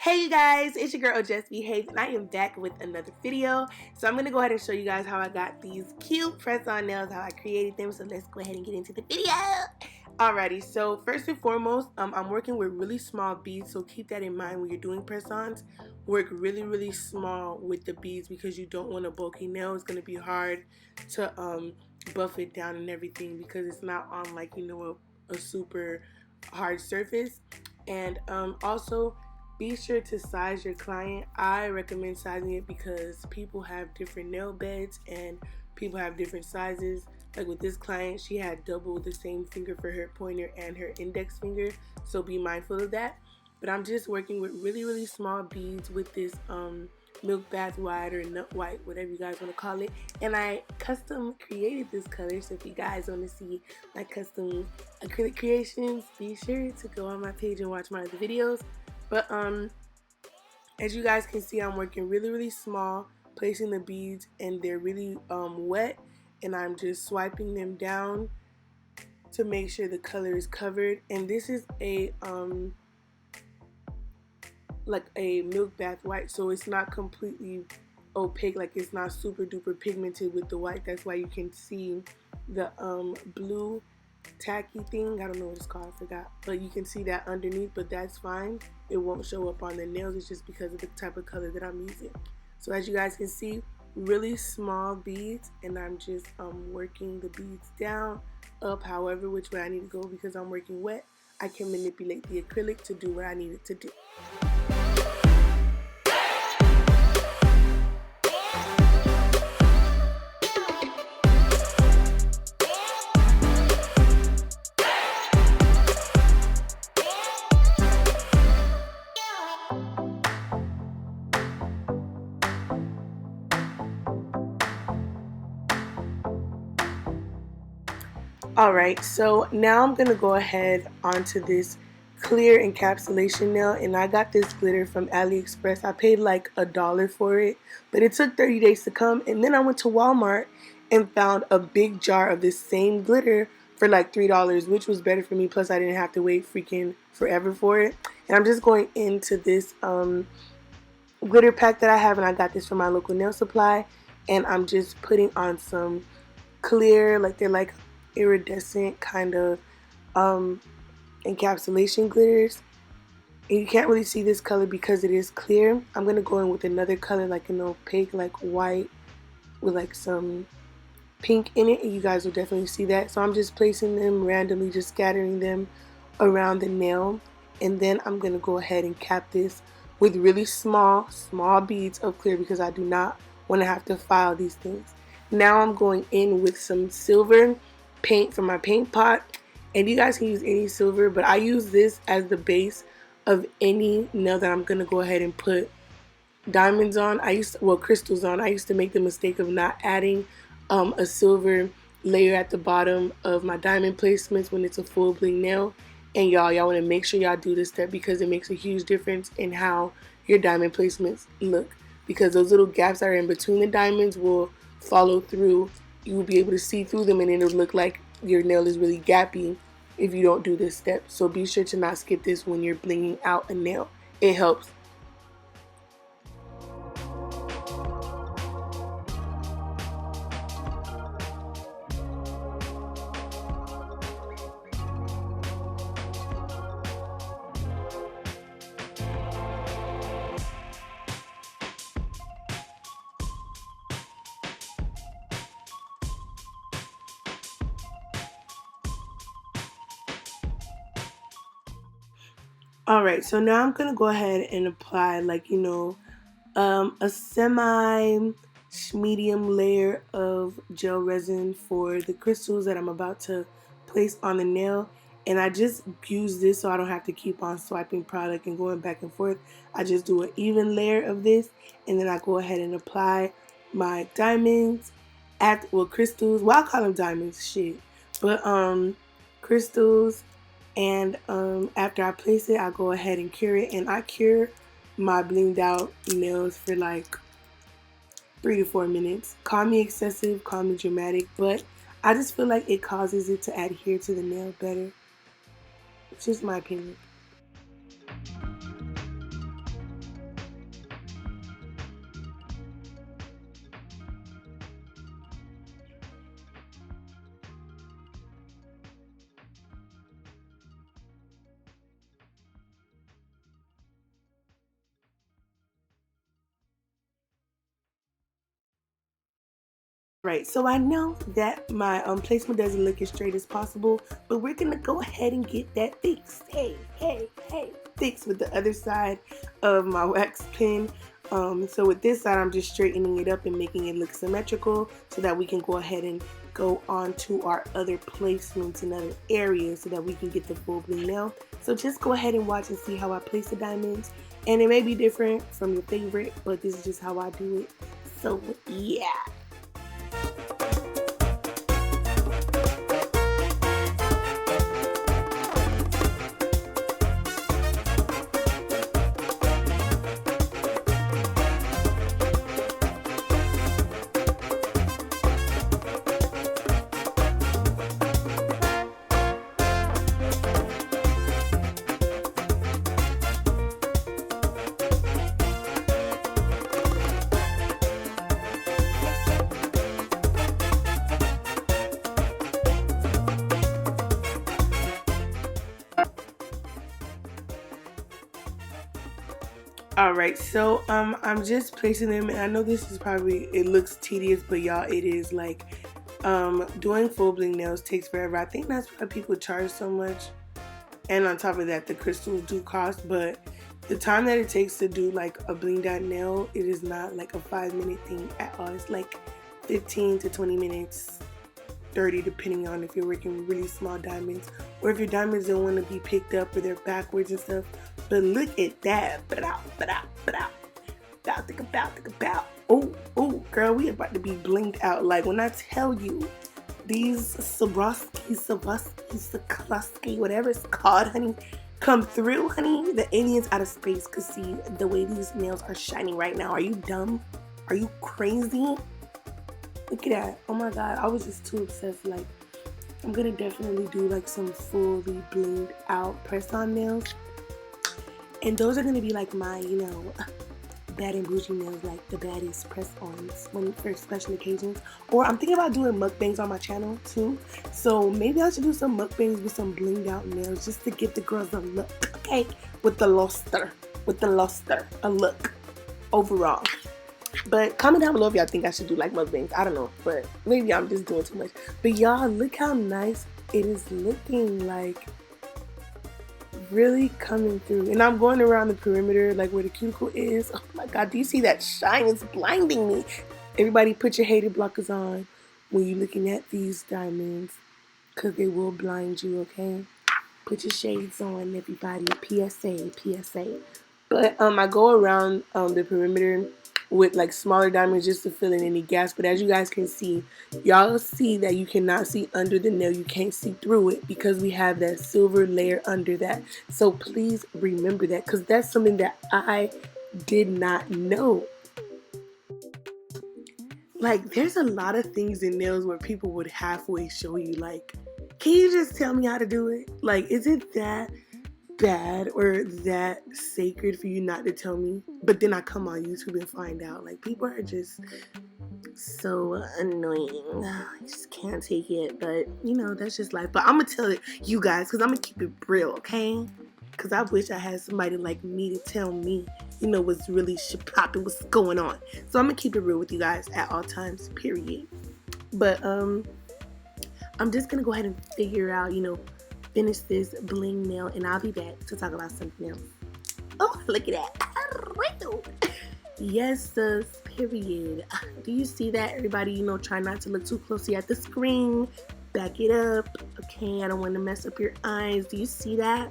Hey you guys, it's your girl OhJessBehave and I am back with another video. So I'm going to go ahead and show you guys how I got these cute press-on nails, how I created them. So let's go ahead and get into the video. Alrighty, so first and foremost, I'm working with really small beads, so keep that in mind when you're doing press-ons. Work really small with the beads because you don't want a bulky nail. It's going to be hard to buff it down and everything because it's not on like, you know, a super hard surface. And also be sure to size your client. I recommend sizing it because people have different nail beds and people have different sizes. Like with this client, she had double the same finger for her pointer and her index finger, so be mindful of that. But I'm just working with really small beads with this milk bath white or nut white, whatever you guys want to call it. And I custom created this color, so if you guys want to see my custom acrylic creations, be sure to go on my page and watch my other videos. But as you guys can see, I'm working really small, placing the beads, and they're really wet, and I'm just swiping them down to make sure the color is covered. And this is a like a milk bath white, so it's not completely opaque, like it's not super duper pigmented with the white. That's why you can see the blue tacky thing, I don't know what it's called, I forgot, but you can see that underneath, but that's fine. It won't show up on the nails. It's just because of the type of color that I'm using. So as you guys can see, really small beads, and I'm just working the beads down, up, however which way I need to go. Because I'm working wet, I can manipulate the acrylic to do what I need it to do. Alright, so now I'm going to go ahead onto this clear encapsulation nail, and I got this glitter from AliExpress. I paid like $1 for it, but it took 30 days to come, and then I went to Walmart and found a big jar of this same glitter for like $3, which was better for me, plus I didn't have to wait freaking forever for it. And I'm just going into this glitter pack that I have, and I got this from my local nail supply, and I'm just putting on some clear, like they're like iridescent kind of encapsulation glitters, and you can't really see this color because it is clear. I'm gonna go in with another color, like an opaque, like white with like some pink in it, and you guys will definitely see that. So I'm just placing them randomly, just scattering them around the nail, and then I'm gonna go ahead and cap this with really small beads of clear because I do not want to have to file these things. Now I'm going in with some silver paint from my paint pot, and you guys can use any silver, but I use this as the base of any nail that I'm gonna go ahead and put diamonds on. Crystals on. I used to make the mistake of not adding a silver layer at the bottom of my diamond placements when it's a full bling nail. And y'all want to make sure y'all do this step because it makes a huge difference in how your diamond placements look, because those little gaps that are in between the diamonds will follow through. You will be able to see through them, and it'll look like your nail is really gappy if you don't do this step. So be sure to not skip this when you're blinging out a nail. It helps. Alright, so now I'm going to go ahead and apply, like, you know, a semi-medium layer of gel resin for the crystals that I'm about to place on the nail. And I just use this so I don't have to keep on swiping product and going back and forth. I just do an even layer of this, and then I go ahead and apply my diamonds crystals. Well, I call them diamonds, shit. But crystals. And after I place it, I go ahead and cure it. And I cure my blinged out nails for like 3 to 4 minutes. Call me excessive, call me dramatic, but I just feel like it causes it to adhere to the nail better. It's just my opinion. Right, so I know that my placement doesn't look as straight as possible, but we're gonna go ahead and get that fixed. Hey, fixed with the other side of my wax pen. So with this side, I'm just straightening it up and making it look symmetrical so that we can go ahead and go on to our other placements in other areas so that we can get the full bling nail. So just go ahead and watch and see how I place the diamonds. And it may be different from your favorite, but this is just how I do it. So yeah. Alright, so I'm just placing them, and I know this is probably, it looks tedious, but y'all, it is. Like, doing full bling nails takes forever. I think that's why people charge so much, and on top of that, the crystals do cost, but the time that it takes to do like a blinged out nail, it is not like a 5-minute thing at all. It's like 15 to 20 minutes, 30 depending on if you're working with really small diamonds or if your diamonds don't want to be picked up or they're backwards and stuff. But look at that. Oh, girl, we about to be blinged out. Like, when I tell you these Swarovski, whatever it's called, honey, come through, honey. The aliens out of space could see the way these nails are shining right now. Are you dumb? Are you crazy? Look at that. Oh my god, I was just too obsessed. Like, I'm gonna definitely do like some fully blinged out press-on nails. And those are gonna be like my, you know, bad and bougie nails, like the baddest press-ons for special occasions. Or I'm thinking about doing mukbangs on my channel too. So maybe I should do some mukbangs with some blinged out nails just to give the girls a look, okay? With the luster, a look overall. But comment down below if y'all think I should do like mukbangs. I don't know, but maybe I'm just doing too much. But y'all, look how nice it is looking. Like, really coming through. And I'm going around the perimeter, like where the cuticle is. Oh my god, do you see that shine? It's blinding me. Everybody put your hater blockers on when you're looking at these diamonds, because they will blind you, okay? Put your shades on, everybody. PSA. But I go around the perimeter with like smaller diamonds just to fill in any gaps. But as you guys can see, y'all see that you cannot see under the nail. You can't see through it because we have that silver layer under that. So please remember that, because that's something that I did not know. Like, there's a lot of things in nails where people would halfway show you, like, can you just tell me how to do it? Like, is it that bad or that sacred for you not to tell me? But then I come on YouTube and find out. Like, people are just so annoying. I just can't take it. But, you know, that's just life. But I'm going to tell it you guys, because I'm going to keep it real, okay? Because I wish I had somebody like me to tell me, you know, what's really popping, what's going on. So I'm going to keep it real with you guys at all times, period. But I'm just going to go ahead and figure out, you know, finish this bling nail, and I'll be back to talk about something else. Oh, look at that. Yes, sis, period. Do you see that? Everybody, you know, try not to look too closely at the screen. Back it up. Okay, I don't want to mess up your eyes. Do you see that?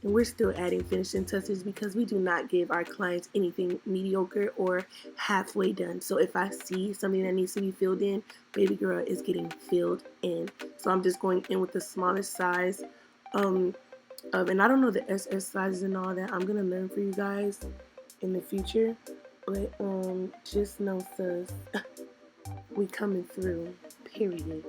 And we're still adding finishing touches because we do not give our clients anything mediocre or halfway done. So if I see something that needs to be filled in, baby girl is getting filled in. So I'm just going in with the smallest size and I don't know the SS sizes and all that. I'm gonna learn for you guys in the future, but just know, sis, we coming through, period.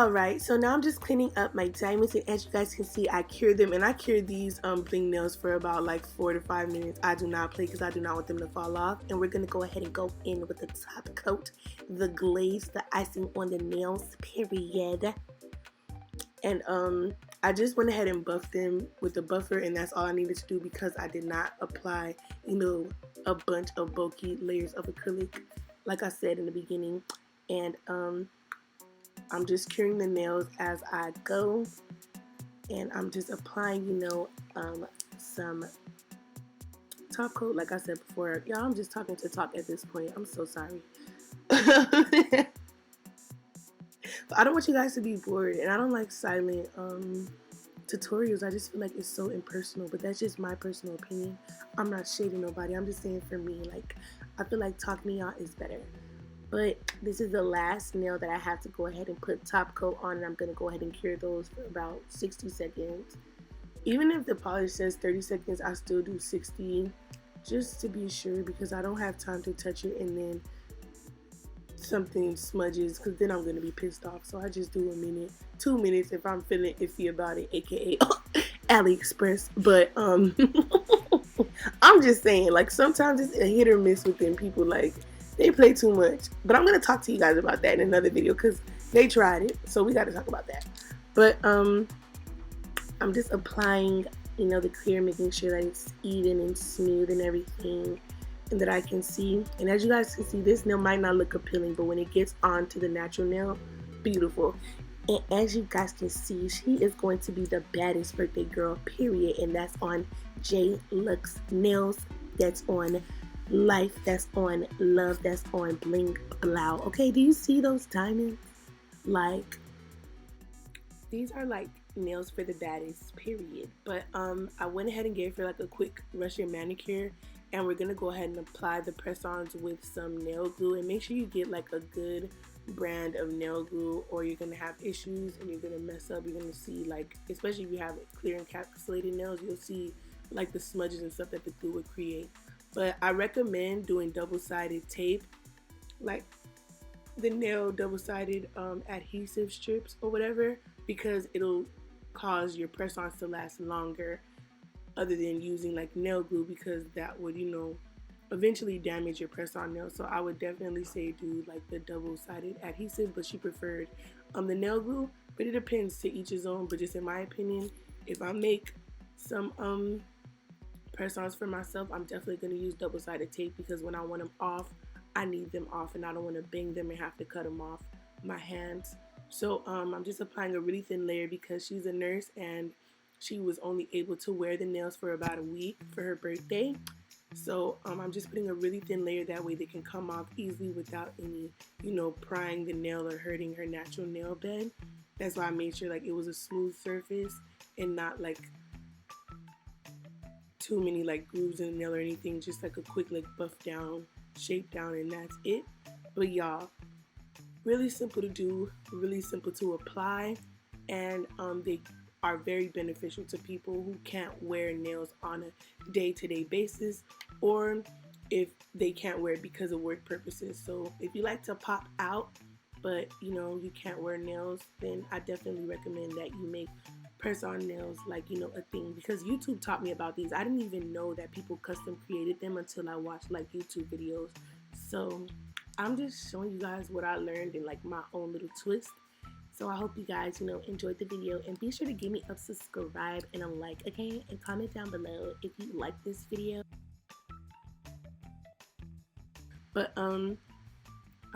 Alright, so now I'm just cleaning up my diamonds, and as you guys can see, I cured them, and I cured these bling nails for about like 4 to 5 minutes. I do not play because I do not want them to fall off. And we're going to go ahead and go in with the top coat, the glaze, the icing on the nails, period. And I just went ahead and buffed them with the buffer, and that's all I needed to do because I did not apply, you know, a bunch of bulky layers of acrylic like I said in the beginning. And I'm just curing the nails as I go, and I'm just applying, you know, some top coat like I said before. Y'all, I'm just talking to talk at this point. I'm so sorry. But I don't want you guys to be bored, and I don't like silent tutorials. I just feel like it's so impersonal, but that's just my personal opinion. I'm not shading nobody. I'm just saying for me, like, I feel like talking to y'all is better. But this is the last nail that I have to go ahead and put top coat on, and I'm going to go ahead and cure those for about 60 seconds. Even if the polish says 30 seconds, I still do 60 just to be sure, because I don't have time to touch it and then something smudges, because then I'm going to be pissed off. So I just do a minute, 2 minutes if I'm feeling iffy about it, aka AliExpress. But I'm just saying, like, sometimes it's a hit or miss with them people. Like, they play too much. But I'm going to talk to you guys about that in another video, because they tried it. So we got to talk about that. But I'm just applying, you know, the clear, making sure that it's even and smooth and everything, and that I can see. And as you guys can see, this nail might not look appealing, but when it gets onto the natural nail, beautiful. And as you guys can see, she is going to be the baddest birthday girl, period. And that's on J Lux Nails. That's on Life. That's on Love. That's on Bling Blau. Okay, do you see those diamonds? Like, these are like nails for the baddest, period. But I went ahead and gave her like a quick Russian manicure, and we're gonna go ahead and apply the press-ons with some nail glue. And make sure you get like a good brand of nail glue, or you're gonna have issues and you're gonna mess up. You're gonna see, like, especially if you have clear encapsulated nails, you'll see like the smudges and stuff that the glue would create. But I recommend doing double-sided tape, like the nail double-sided adhesive strips or whatever, because it'll cause your press-ons to last longer, other than using like nail glue, because that would, you know, eventually damage your press-on nail. So I would definitely say do like the double-sided adhesive, but she preferred the nail glue. But it depends, to each his own. But just in my opinion, if I make some press-ons for myself, I'm definitely going to use double-sided tape, because when I want them off, I need them off, and I don't want to bang them and have to cut them off my hands. So I'm just applying a really thin layer, because she's a nurse and she was only able to wear the nails for about a week for her birthday. So I'm just putting a really thin layer, that way they can come off easily without any, you know, prying the nail or hurting her natural nail bed. That's why I made sure like it was a smooth surface and not like too many like grooves in the nail or anything. Just like a quick like buff down, shape down, and that's it. But y'all, really simple to do, really simple to apply, and they are very beneficial to people who can't wear nails on a day-to-day basis, or if they can't wear it because of work purposes. So if you like to pop out, but you know you can't wear nails, then I definitely recommend that you make press-on nails like, you know, a thing, because YouTube taught me about these. I didn't even know that people custom created them until I watched like YouTube videos. So I'm just showing you guys what I learned in like my own little twist. So I hope you guys, you know, enjoyed the video, and be sure to give me a subscribe and a like, okay? And comment down below if you like this video. But I'm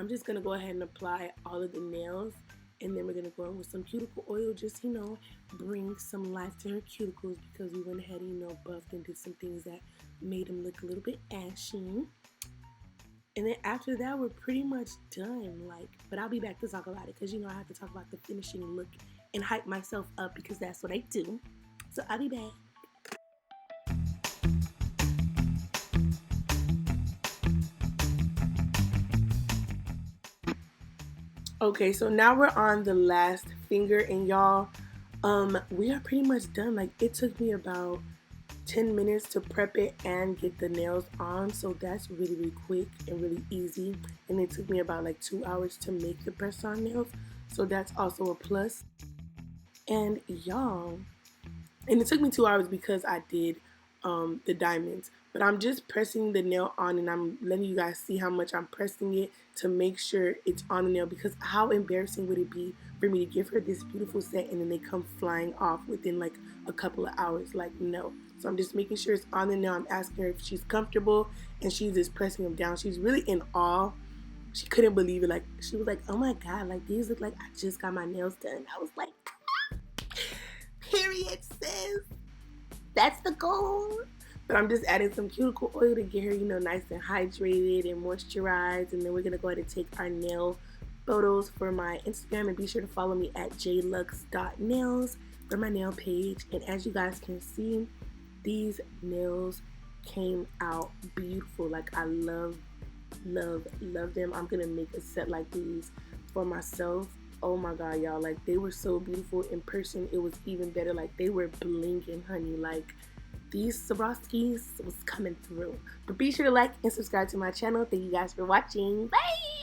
just gonna go ahead and apply all of the nails, and then we're gonna go in with some cuticle oil, just, you know, bring some life to her cuticles, because we went ahead and, you know, buffed and did some things that made them look a little bit ashy. And then after that, we're pretty much done. Like, but I'll be back to talk about it, because, you know, I have to talk about the finishing look and hype myself up, because that's what I do. So I'll be back. Okay, so now we're on the last finger, and y'all, we are pretty much done. Like, it took me about 10 minutes to prep it and get the nails on, so that's really quick and really easy. And it took me about like 2 hours to make the press-on nails. so that's also a plus. And y'all, and it took me 2 hours because I did the diamonds, but I'm just pressing the nail on, and I'm letting you guys see how much I'm pressing it to make sure it's on the nail, because how embarrassing would it be for me to give her this beautiful set and then they come flying off within like a couple of hours? Like, no. So I'm just making sure it's on the nail. I'm asking her if she's comfortable, and she's just pressing them down. She's really in awe. She couldn't believe it. Like, she was like, oh my god, like these look like I just got my nails done. I was like, period, sis. That's the goal. But I'm just adding some cuticle oil to get her, you know, nice and hydrated and moisturized. And then we're going to go ahead and take our nail photos for my Instagram. And be sure to follow me at jlux.nails for my nail page. And as you guys can see, these nails came out beautiful. Like, I love them. I'm going to make a set like these for myself. Oh my god, y'all, like they were so beautiful in person. It was even better. Like, they were blinging, honey. Like, these Swarovskis was coming through. But be sure to like and subscribe to my channel. Thank you guys for watching. Bye.